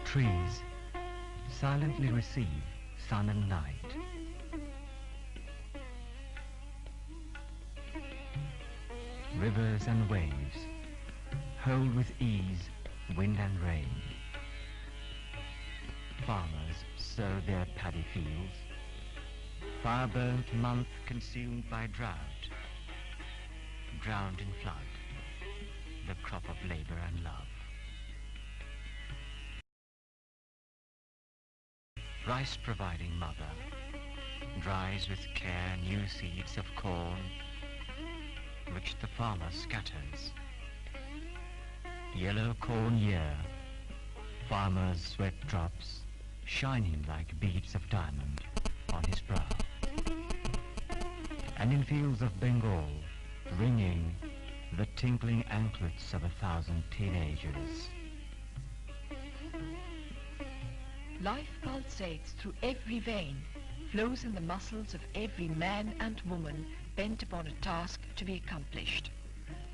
Trees silently receive sun and night. Rivers and waves hold with ease wind and rain. Farmers sow their paddy fields, fire-burnt month consumed by drought, drowned in flood, the crop of labor and love. Rice-providing mother dries with care new seeds of corn, which the farmer scatters. Yellow corn year, farmer's sweat drops shining like beads of diamond on his brow. And in fields of Bengal, ringing the tinkling anklets of 1,000 teenagers. Life pulsates through every vein, flows in the muscles of every man and woman bent upon a task to be accomplished.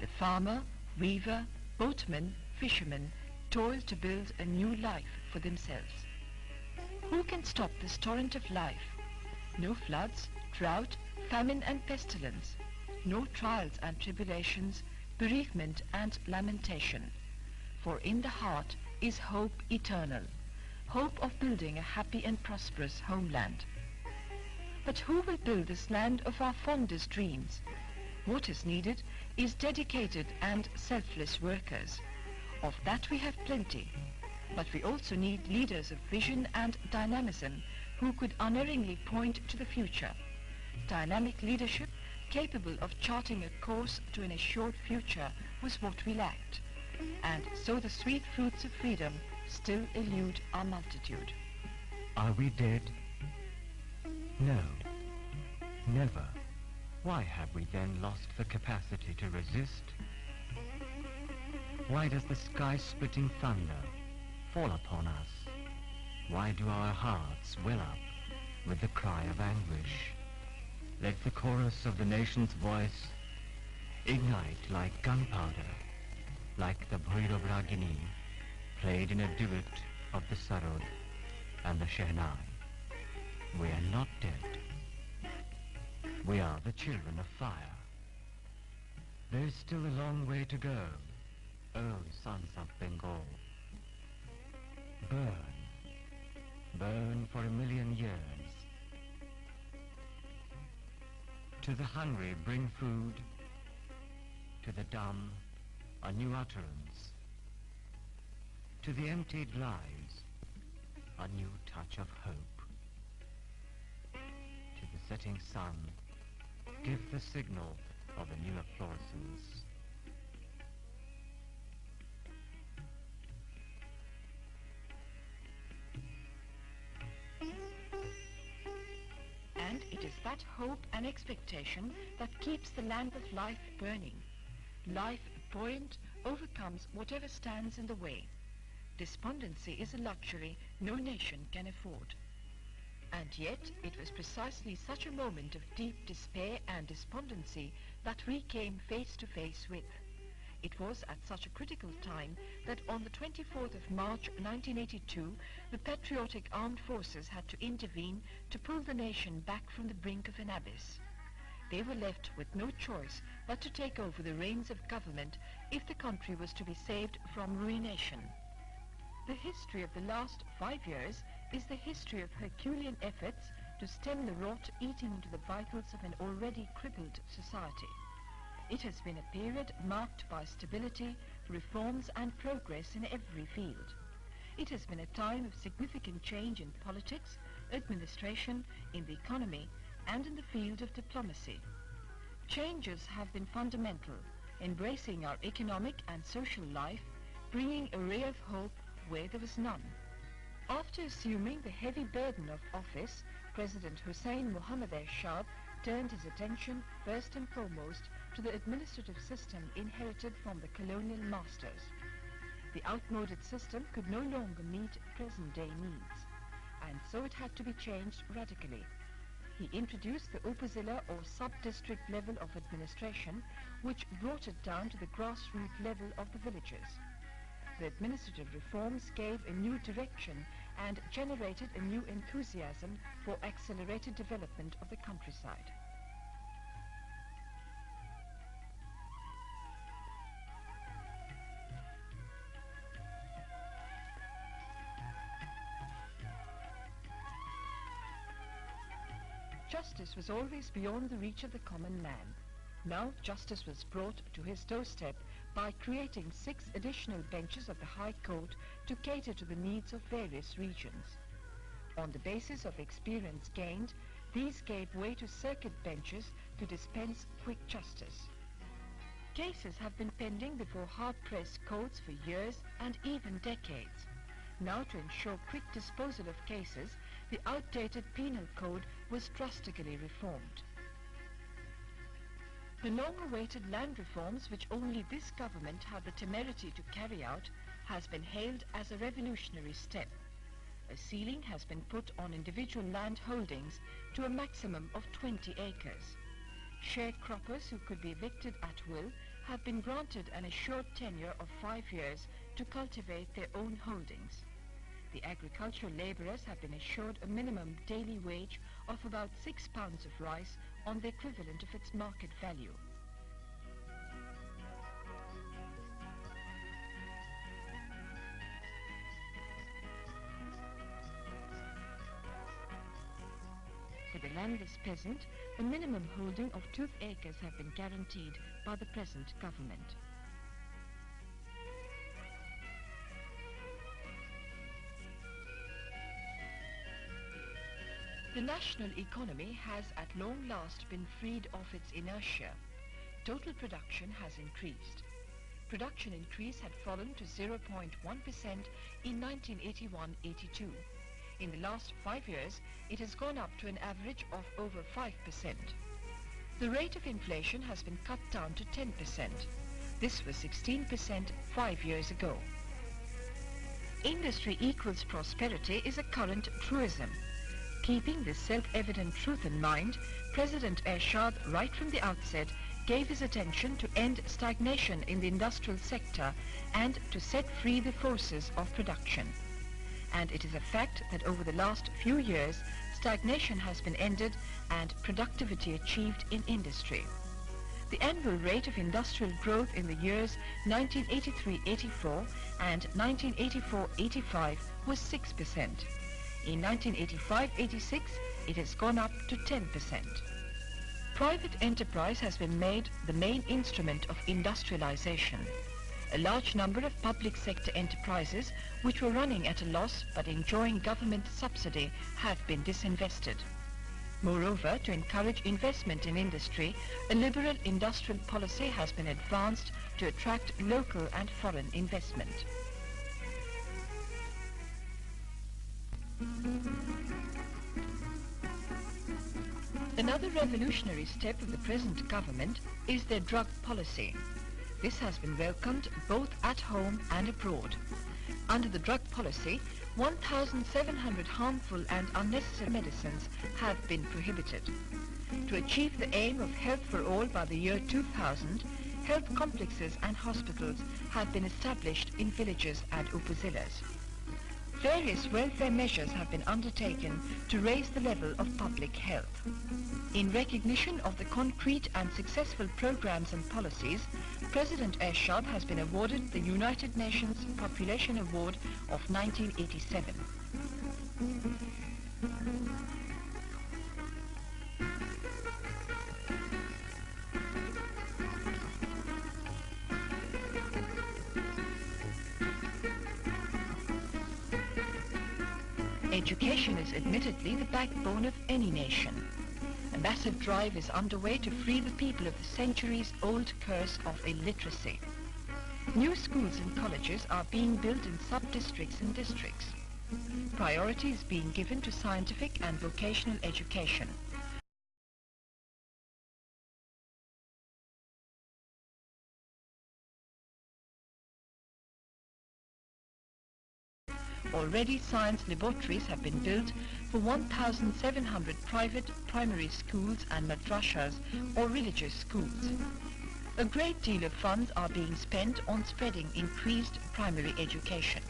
The farmer, weaver, boatman, fisherman toil to build a new life for themselves. Who can stop this torrent of life? No floods, drought, famine and pestilence, no trials and tribulations, bereavement and lamentation. For in the heart is hope eternal, hope of building a happy and prosperous homeland. But who will build this land of our fondest dreams? What is needed is dedicated and selfless workers. Of that we have plenty, but we also need leaders of vision and dynamism who could unerringly point to the future. Dynamic leadership capable of charting a course to an assured future was what we lacked, and so the sweet fruits of freedom still elude our multitude. Are we dead? No, never. Why have we then lost the capacity to resist? Why does the sky-splitting thunder fall upon us? Why do our hearts well up with the cry of anguish? Let the chorus of the nation's voice ignite like gunpowder, like the Bhairav Ragini played in a duet of the Sarod and the Shehnai. We are not dead. We are the children of fire. There is still a long way to go, O sons of Bengal. Burn, burn for 1,000,000 years. To the hungry bring food, to the dumb a new utterance, to the emptied lives a new touch of hope. To the setting sun give the signal of a new efflorescence. And it is that hope and expectation that keeps the lamp of life burning. Life, buoyant, overcomes whatever stands in the way. Despondency is a luxury no nation can afford. And yet, it was precisely such a moment of deep despair and despondency that we came face to face with. It was at such a critical time that on the 24th of March 1982, the patriotic armed forces had to intervene to pull the nation back from the brink of an abyss. They were left with no choice but to take over the reins of government if the country was to be saved from ruination. The history of the last 5 years is the history of Herculean efforts to stem the rot eating into the vitals of an already crippled society. It has been a period marked by stability, reforms and progress in every field. It has been a time of significant change in politics, administration, in the economy and in the field of diplomacy. Changes have been fundamental, embracing our economic and social life, bringing a ray of hope where there was none. After assuming the heavy burden of office, President Hussein Mohammad Ersad turned his attention first and foremost to the administrative system inherited from the colonial masters. The outmoded system could no longer meet present-day needs, and so it had to be changed radically. He introduced the upazila or sub-district level of administration, which brought it down to the grassroots level of the villages. The administrative reforms gave a new direction and generated a new enthusiasm for accelerated development of the countryside. Justice was always beyond the reach of the common man. Now justice was brought to his doorstep by creating 6 additional benches of the High Court to cater to the needs of various regions. On the basis of experience gained, these gave way to circuit benches to dispense quick justice. Cases have been pending before hard-pressed courts for years and even decades. Now, to ensure quick disposal of cases, the outdated penal code was drastically reformed. The long-awaited land reforms, which only this government had the temerity to carry out, has been hailed as a revolutionary step. A ceiling has been put on individual land holdings to a maximum of 20 acres. Sharecroppers who could be evicted at will have been granted an assured tenure of 5 years to cultivate their own holdings. The agricultural labourers have been assured a minimum daily wage of about 6 pounds of rice on the equivalent of its market value. For the landless peasant, a minimum holding of 2 acres have been guaranteed by the present government. The national economy has at long last been freed of its inertia. Total production has increased. Production increase had fallen to 0.1% in 1981-82. In the last 5 years, it has gone up to an average of over 5%. The rate of inflation has been cut down to 10%. This was 16% 5 years ago. Industry equals prosperity is a current truism. Keeping this self-evident truth in mind, President Ersad, right from the outset, gave his attention to end stagnation in the industrial sector and to set free the forces of production. And it is a fact that over the last few years, stagnation has been ended and productivity achieved in industry. The annual rate of industrial growth in the years 1983-84 and 1984-85 was 6%. In 1985-86, it has gone up to 10%. Private enterprise has been made the main instrument of industrialization. A large number of public sector enterprises, which were running at a loss but enjoying government subsidy, have been disinvested. Moreover, to encourage investment in industry, a liberal industrial policy has been advanced to attract local and foreign investment. Another revolutionary step of the present government is their drug policy. This has been welcomed both at home and abroad. Under the drug policy, 1,700 harmful and unnecessary medicines have been prohibited. To achieve the aim of health for all by the year 2000, health complexes and hospitals have been established in villages and upazilas. Various welfare measures have been undertaken to raise the level of public health. In recognition of the concrete and successful programs and policies, President Ersad has been awarded the United Nations Population Award of 1987. Education is admittedly the backbone of any nation. A massive drive is underway to free the people of the centuries-old curse of illiteracy. New schools and colleges are being built in sub-districts and districts. Priority is being given to scientific and vocational education. Already science laboratories have been built for 1,700 private primary schools and madrasas or religious schools. A great deal of funds are being spent on spreading increased primary education.